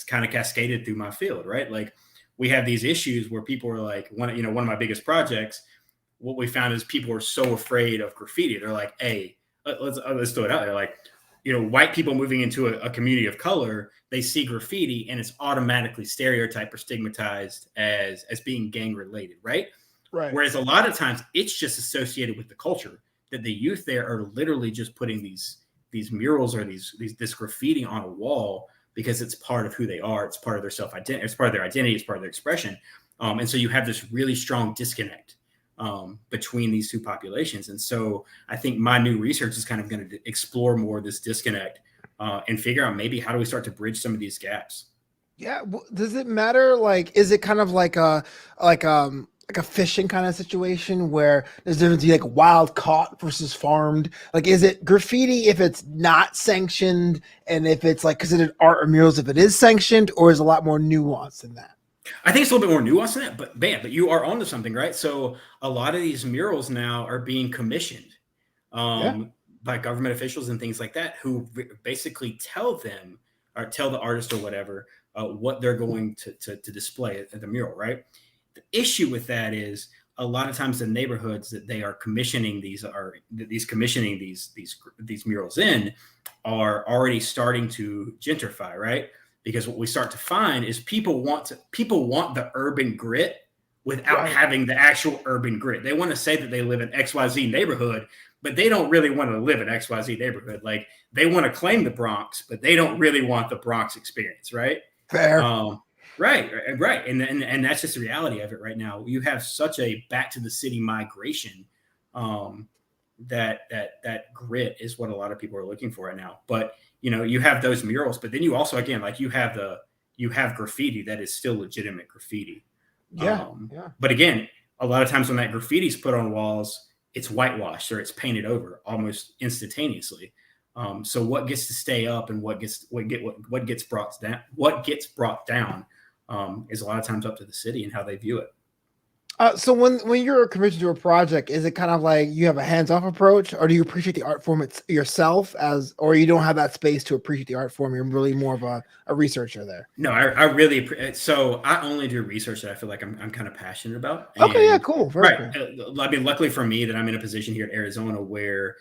kind of cascaded through my field, right? Like we have these issues where people are like, one of my biggest projects, what we found is people are so afraid of graffiti. They're like, hey, let's throw it out there. Like, white people moving into a community of color, they see graffiti and it's automatically stereotyped or stigmatized as being gang related, right? Right. Whereas a lot of times it's just associated with the culture, that the youth there are literally just putting these murals or this graffiti on a wall because it's part of who they are. It's part of their self-identity. It's part of their identity. It's part of their expression. And so you have this really strong disconnect between these two populations. And so I think my new research is kind of going to explore more this disconnect and figure out maybe how do we start to bridge some of these gaps. Yeah. Does it matter? Like, is it kind of like a fishing kind of situation where there's a difference between like wild caught versus farmed? Like, is it graffiti if it's not sanctioned, and if it's like considered art or murals if it is sanctioned, or is a lot more nuanced than that? I think it's a little bit more nuanced than that, but you are onto something, right? So a lot of these murals now are being commissioned by government officials and things like that, who basically tell them or tell the artist or whatever what they're going to display at the mural, right? The issue with that is a lot of times the neighborhoods that they are commissioning these murals in are already starting to gentrify, right? Because what we start to find is people want the urban grit without having the actual urban grit. They want to say that they live in XYZ neighborhood, but they don't really want to live in XYZ neighborhood. Like they want to claim the Bronx, but they don't really want the Bronx experience, right? Fair. Right. And that's just the reality of it right now. You have such a back to the city migration that grit is what a lot of people are looking for right now. But you have those murals, but then you also, again, like you have graffiti that is still legitimate graffiti. But again, a lot of times when that graffiti is put on walls, it's whitewashed or it's painted over almost instantaneously. So what gets to stay up and what gets brought down is a lot of times up to the city and how they view it. So when you're commissioned to a project, is it kind of like you have a hands-off approach, or do you appreciate the art form yourself or you don't have that space to appreciate the art form? You're really more of a researcher there. No, I really, so I only do research that I feel like I'm kind of passionate about. Okay. Yeah. Cool. Very cool. I mean, luckily for me that I'm in a position here at Arizona where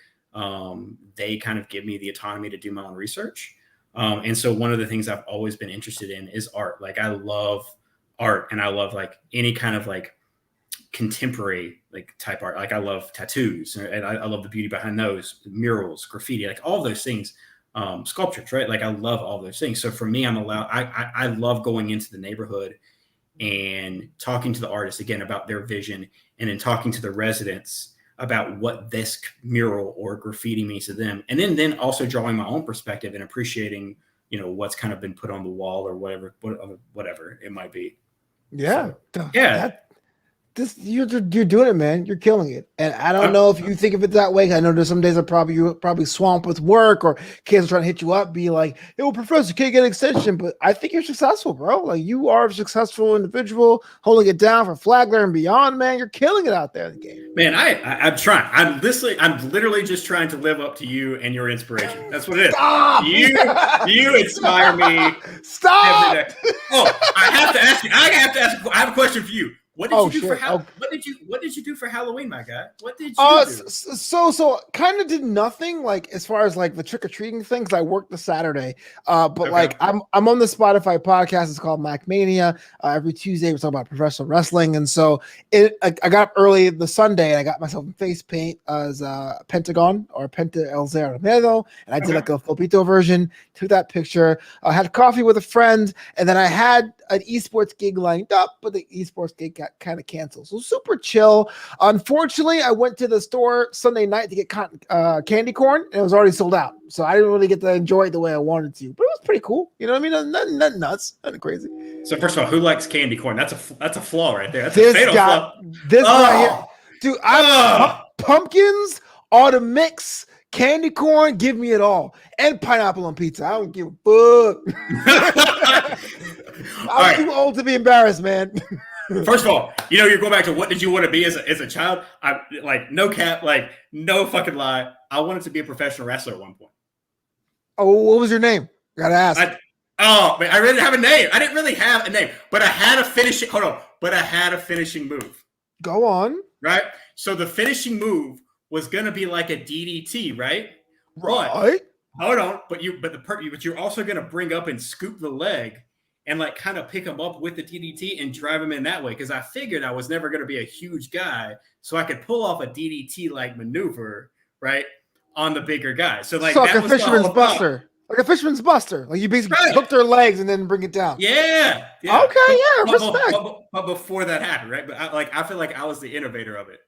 they kind of give me the autonomy to do my own research. And so one of the things I've always been interested in is art. Like I love art and I love like any kind of like contemporary like type art. Like I love tattoos and I love the beauty behind those, murals, graffiti, like all those things, sculptures, right? Like I love all those things. So for me, I love going into the neighborhood and talking to the artists again about their vision, and then talking to the residents about what this mural or graffiti means to them. And then also drawing my own perspective and appreciating, what's kind of been put on the wall or whatever it might be. Yeah. So, yeah. You're doing it, man. You're killing it. And I don't know if you think of it that way. I know there's some days you're probably swamped with work, or kids are trying to hit you up, be like, "Hey, well, professor, can't get an extension." But I think you're successful, bro. Like you are a successful individual, holding it down for Flagler and beyond, man. You're killing it out there in the game. Man, I'm trying. I'm literally just trying to live up to you and your inspiration. That's what it is. Stop! You inspire me. Stop! Every day. Oh, I have to ask you. I have a question for you. What did you do for What did you do for Halloween, my guy? What did you do? So kind of did nothing like as far as like the trick or treating things. I worked the Saturday, but like I'm on the Spotify podcast. It's called Mac Mania. Every Tuesday we talk about professional wrestling, and so I got up early the Sunday and I got myself in face paint as Pentagon or Penta El Zero Medo, and I did like a Filipito version. Took that picture. I had coffee with a friend, and then I had an esports gig lined up, but the esports gig got kind of canceled. So super chill. Unfortunately, I went to the store Sunday night to get candy corn, and it was already sold out. So I didn't really get to enjoy it the way I wanted to. But it was pretty cool. You know what I mean? Nothing nuts, nothing crazy. So first of all, who likes candy corn? That's a flaw right there. That's a fatal flaw. This guy here, dude. Pumpkins, autumn mix, Candy corn, give me it all. And pineapple on pizza. I don't give a fuck. I'm right. too old to be embarrassed, man. First of all, you're going back to what did you want to be as a child? I like no cap, like no fucking lie. I wanted to be a professional wrestler at one point. Oh, what was your name? Gotta ask. Man, I really didn't have a name. I didn't really have a name, but I had a finishing. Hold on, but I had a finishing move. Go on. Right. So the finishing move was gonna be like a DDT, right? Right. But, hold on, but you're also gonna bring up and scoop the leg and like kind of pick him up with the DDT and drive him in that way. Because I figured I was never going to be a huge guy, so I could pull off a DDT like maneuver, right, on the bigger guy. So like a fisherman's buster, like a fisherman's buster. Like you basically hook their legs and then bring it down. Yeah. Okay. Yeah. Respect. But before that happened, right? But I feel like I was the innovator of it.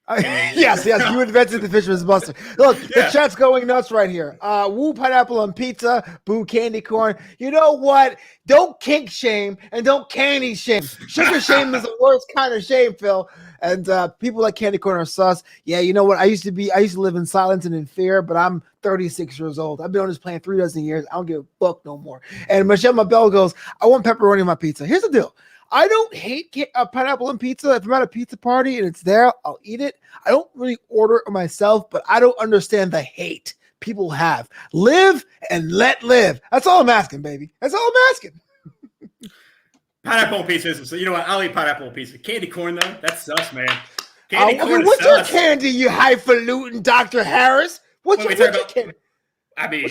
Yes, you invented the fisherman's buster. Look, the chat's going nuts right here. Woo pineapple on pizza, boo candy corn. You know what? Don't kink shame and don't candy shame. Sugar shame is the worst kind of shame, Phil. And people like candy corn are sus. Yeah, you know what? I used to live in silence and in fear, but I'm 36 years old. I've been on this planet 3 dozen years. I don't give a fuck no more. And Michelle Mabel goes, I want pepperoni on my pizza. Here's the deal. I don't hate pineapple on pizza. If I'm at a pizza party and it's there, I'll eat it. I don't really order it myself, but I don't understand the hate people have. Live and let live. That's all I'm asking, baby. That's all I'm asking. Pineapple on pizza. So you know what? I'll eat pineapple on pizza. Candy corn though, that's sus, man. Candy corn what's your candy, you highfalutin Dr. Harris? What's your candy? I mean,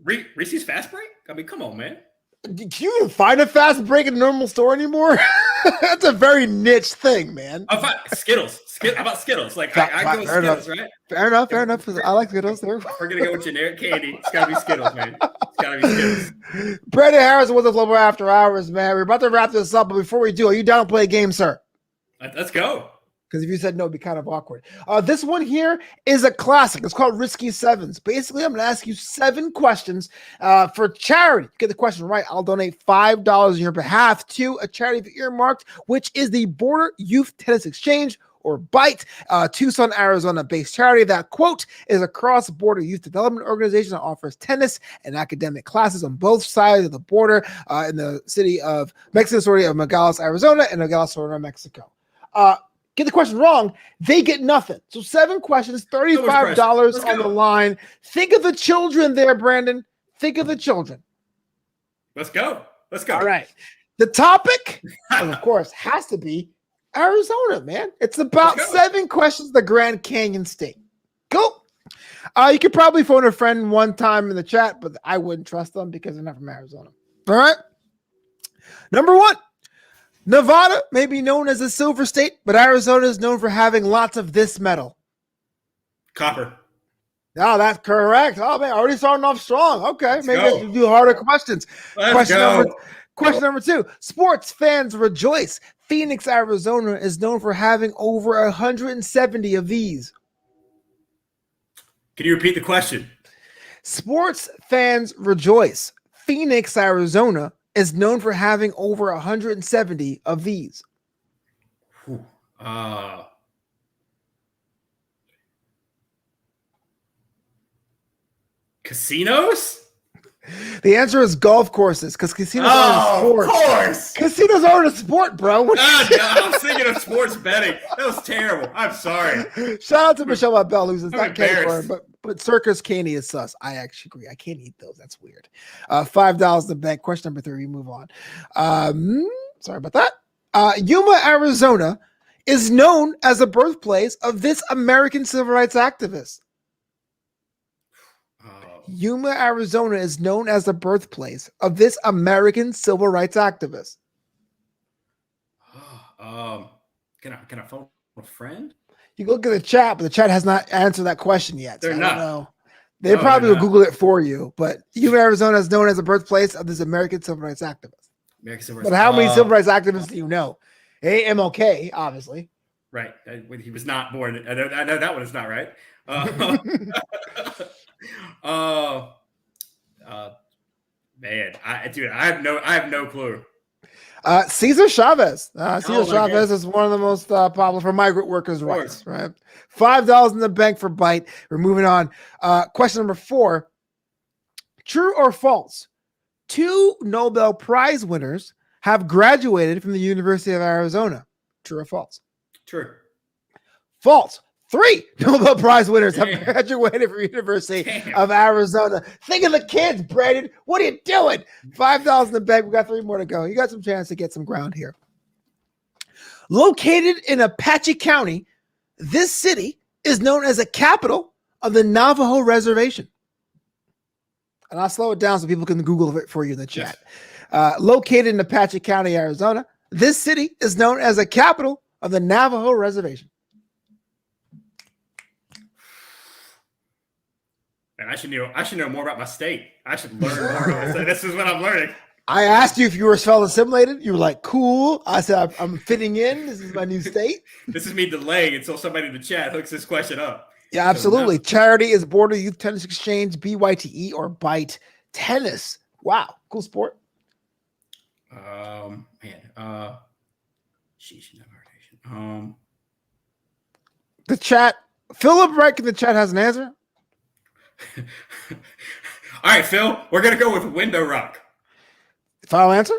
Reese's Fast Break? I mean, come on, man. Can you even find a fast break in a normal store anymore? That's a very niche thing, man. Skittles. How about Skittles? Like I go with Skittles, right? Fair enough. I like Skittles. We're gonna go with generic candy. It's gotta be Skittles, man. It's gotta be Skittles. Brandon Harris with the Flobo After Hours, man. We're about to wrap this up, but before we do, are you down to play a game, sir? Let's go. Because if you said no, it'd be kind of awkward. This one here is a classic. It's called Risky Sevens. Basically, I'm going to ask you 7 questions for charity. Get the question right, I'll donate $5 on your behalf to a charity you've earmarked, which is the Border Youth Tennis Exchange, or BITE, Tucson, Arizona-based charity that, quote, is a cross-border youth development organization that offers tennis and academic classes on both sides of the border in the city of Mexican city of Nogales, Arizona, and Nogales, Sonora, Mexico. Get the question wrong, they get nothing. So 7 questions, $35 on the line. Think of the children there, Brandon. Think of the children. Let's go. All right. The topic, of course, has to be Arizona, man. It's about 7 questions, the Grand Canyon State. Go. You could probably phone a friend one time in the chat, but I wouldn't trust them because they're not from Arizona. All right. Number 1. Nevada may be known as a silver state, but Arizona is known for having lots of this metal. Copper. Oh, that's correct. Oh, man, already starting off strong. Okay, maybe I should do harder questions. Question number 2. Sports fans rejoice. Phoenix, Arizona is known for having over 170 of these. Can you repeat the question? Sports fans rejoice. Phoenix, Arizona is known for having over 170 of these. Casinos? The answer is golf courses, because casinos aren't a sport. Of course. Casinos aren't a sport, bro. No, I was thinking of sports betting. That was terrible. I'm sorry. Shout out to Michelle Abel, who's not candy, but Circus candy is sus. I actually agree. I can't eat those. That's weird. $5 the bank. Question number 3. We move on. Sorry about that. Yuma, Arizona is known as the birthplace of this American civil rights activist. Yuma, Arizona is known as the birthplace of this American civil rights activist. Can I phone a friend? You can look at the chat, but the chat has not answered that question yet. They're not. I don't know. They probably will Google it for you. But Yuma, Arizona is known as the birthplace of this American civil rights activist. But how many civil rights activists do you know? MLK, obviously. Right. He was not born. I know that one is not right. Man, I have no clue. Cesar Chavez. Cesar Oh my Chavez God. is one of the most popular for migrant workers' Sure. rights, right? $5 in the bank for bite. We're moving on. Question number 4. True or false? 2 Nobel Prize winners have graduated from the University of Arizona. True or false? True. False. 3 Nobel Prize winners have Damn. graduated from University Damn. of Arizona. Think of the kids, Brandon. What are you doing? $5 in the bank. We got 3 more to go. You got some chance to get some ground here. Located in Apache County, this city is known as a capital of the Navajo Reservation. And I'll slow it down so people can Google it for you in the chat. Located in Apache County, Arizona, this city is known as a capital of the Navajo Reservation. Man, I should know more about my state. I should learn more. So this is what I'm learning. I asked you if you were felt assimilated. You were like, cool. I said, I'm fitting in. This is my new state. This is me delaying until somebody in the chat hooks this question up. Yeah, absolutely. Charity is Border Youth Tennis Exchange, BYTE, or BITE Tennis. Wow, cool sport. The chat, Philip Reich in the chat has an answer. All right, Phil, we're gonna go with Window Rock. Final answer?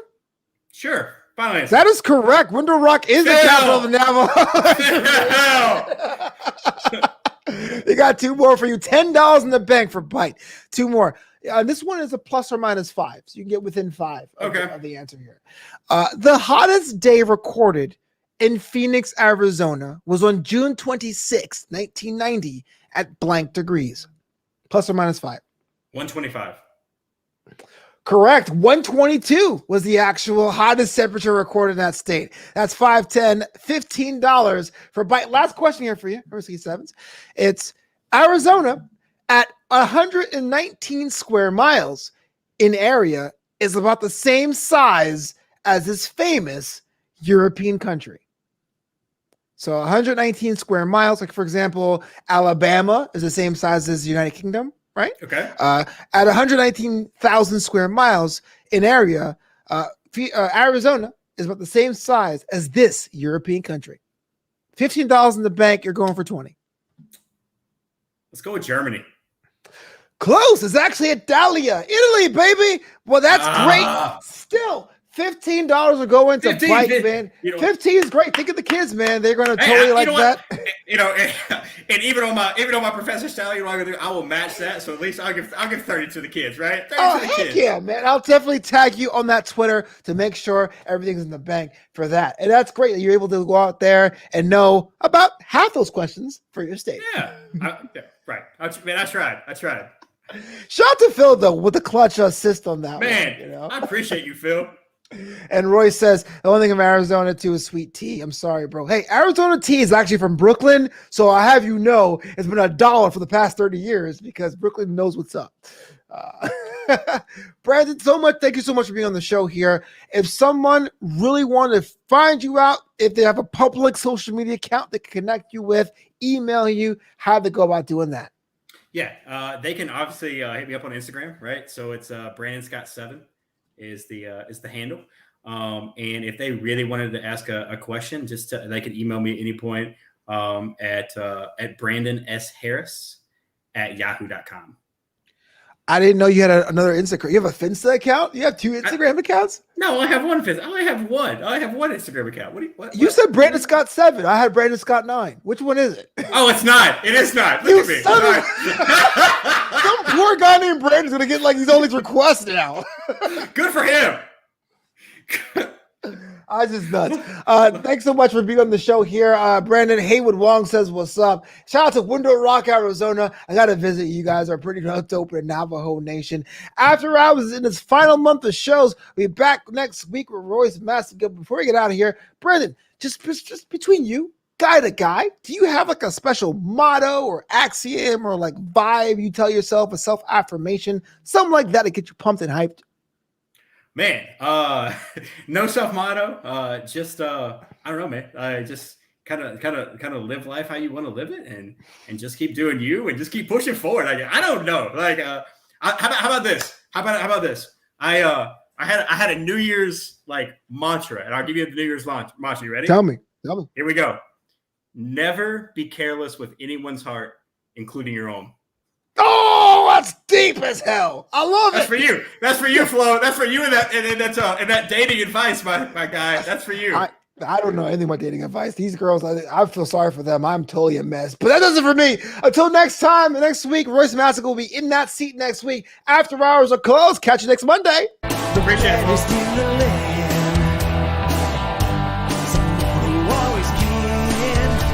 Sure, final answer. That is correct. Window Rock is the capital of the Navajo. You got 2 more for you. $10 in the bank for bite. 2 more. This one is a plus or minus 5, so you can get within 5 of the answer here. The hottest day recorded in Phoenix, Arizona was on June 26, 1990 at blank degrees. Plus or minus 5. 125. Correct. 122 was the actual hottest temperature recorded in that state. That's $5, $10, $15 for bite. Last question here for you. Sevens. It's Arizona at 119 square miles in area is about the same size as this famous European country. So 119 square miles, like for example, Alabama is the same size as the United Kingdom, right? Okay. At 119,000 square miles in area, Arizona is about the same size as this European country. $15 in the bank, you're going for 20. Let's go with Germany. Close. It's actually Italia, Italy, baby. Well, that's great. Still, $15 will go into bike, man. 15 is great. Think of the kids, man. They're going to totally like that. And even on my professor's salary, you know what I'm gonna do? I will match that. So at least I'll give 30 to the kids, right? 30 Oh, to the heck kids. yeah, man. I'll definitely tag you on that Twitter to make sure everything's in the bank for that. And that's great that you're able to go out there and know about half those questions for your state. Yeah, right. I tried. Shout out to Phil, though, with the clutch assist on that Man, one. I appreciate you, Phil. And Roy says, the only thing of Arizona, too, is sweet tea. I'm sorry, bro. Hey, Arizona tea is actually from Brooklyn. So I have you know it's been $1 for the past 30 years because Brooklyn knows what's up. Brandon, thank you so much for being on the show here. If someone really wanted to find you out, if they have a public social media account they can connect you with, email you, how they go about doing that? Yeah, they can obviously hit me up on Instagram, right? So it's Brandon Scott 7 is the handle. And if they really wanted to ask a question, they can email me at any point at Brandon S. Harris at yahoo.com. I didn't know you had another Instagram. You have a Finsta account? You have 2 Instagram accounts? No, I have one Finsta. I only have one. I have one Instagram account. You said Brandon Scott 7. I had Brandon Scott 9. Which one is it? Oh, it's not. It is not. Look at me. Some poor guy named Brandon's going to get like these all these requests now. Good for him. I just nuts. Thanks so much for being on the show here. Brandon Haywood Wong says, what's up? Shout out to Window Rock, Arizona. I got to visit. You guys are pretty dope in Navajo Nation. After Hours in its final month of shows, we'll be back next week with Royce Massive. Before we get out of here, Brandon, just between you, guy to guy, do you have like a special motto or axiom or like vibe you tell yourself, a self-affirmation, something like that to get you pumped and hyped? Man, no self motto. Just I don't know, man. I just kind of live life how you want to live it, and just keep doing you, and just keep pushing forward. I don't know. Like, how about this? How about this? I I had a New Year's like mantra, and I'll give you the New Year's mantra. You ready? Tell me. Here we go. Never be careless with anyone's heart, including your own. Oh, that's deep as hell. I love That's it. for you. That's for you, Flo. That's for you, and that dating advice, my guy. That's for you. I don't know anything about dating advice. These girls, I feel sorry for them. I'm totally a mess. But that does it for me. Until next time, next week, Royce Massacre will be in that seat next week. After hours are closed. Catch you next Monday. Appreciate it, You're folks. still alive.